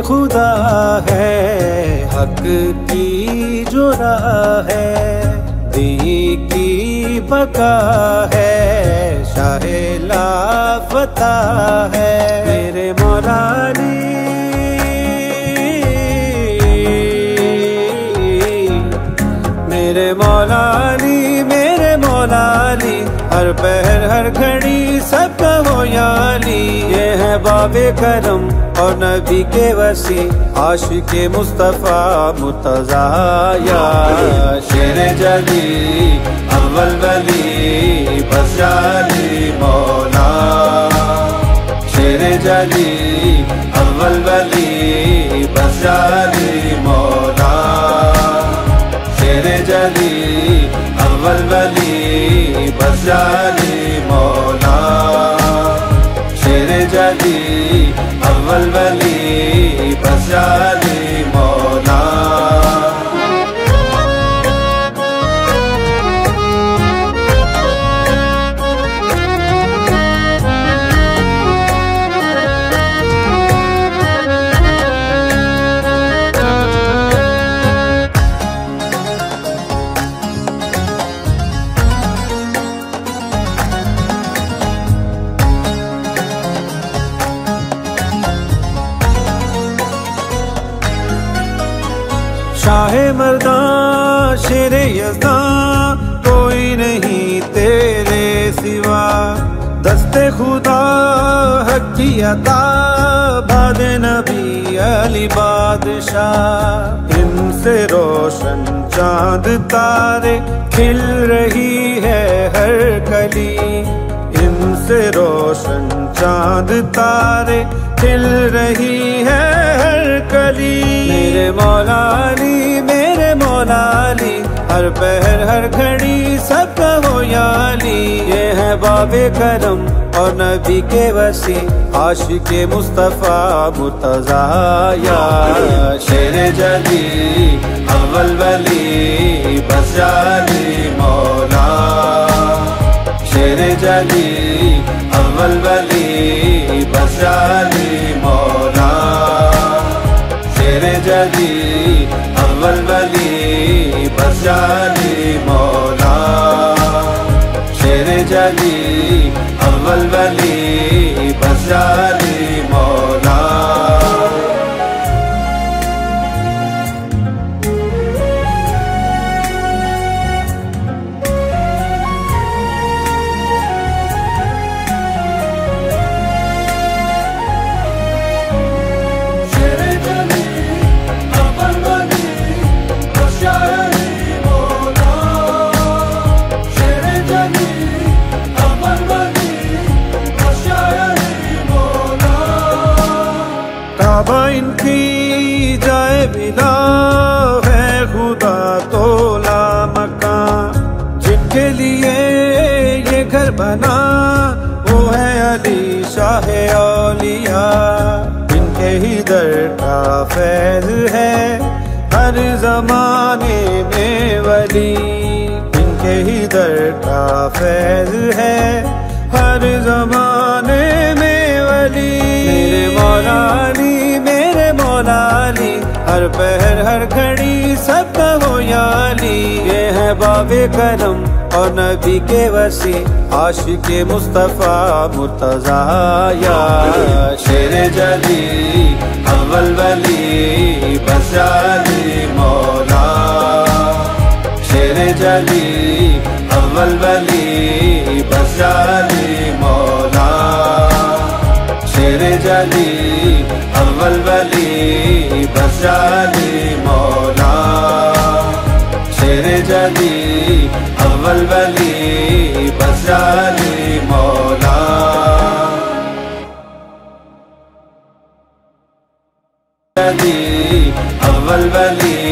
खुदा है, हक की जो राह है, दी की बका है, शाहे लापता है। मेरे मौला अली, मेरे मौला अली, मेरे मौला अली, हर पहर हर घड़ी सबका हो याली। ये है बाबे करम और नबी के वसी, आशिक़े मुस्तफ़ा मुर्तज़ा या शेर जली अव्वल वली बस जाली मौला। शेर जली अव्वल वली बस जाली मौला। शेर जली अव्वल वली बस जाली मौला। शेर जली अव्वल वली बस जाली मौला। शाहे मर्दा शेरे यज़दा कोई नहीं तेरे सिवा, दस्ते खुदा हक की अता बाद नबी अली बादशाह। इनसे रोशन चांद तारे खिल रही है हर कली, इनसे रोशन चांद तारे खिल रही है हर कली। मेरे मौला अली, मेरे मौला अली, हर पहर हर घड़ी सबका हो याली। ये है बाबे करम और नबी के वसी, आशिक़े मुस्तफ़ा मुर्तज़ा या शेर जली अव्वल वली बस जाली मौला। शेर जली अव्वल वली बस जाली मौला। शेर जली अव्वल वली बस जाली मौला। शेर जली अव्वल वली बस जाली मौला। काबा इनकी जाए बिला है खुदा तोला मकान, जिनके लिए ये घर बना वो है अली शाह औलिया। इनके ही दर का फैज़ है हर जमाने में वली, इनके ही दर का फैज़ है हर जमाने में वली। मेरे मौला अली, मेरे मौला अली, हर पहर हर घड़ी सबका हो याली। ये है बाबे करम और नबी के वसी, आशिक़े मुस्तफ़ा मुर्तज़ा या शेर जली अव्वल वली बस जाली मौला। शेर जली अव्वल वली बस जाली मौला। शेर जली अव्वल वली बस जाली मौला। शेर जली अव्वल वली बस जाली मौला। जली अव्वल वली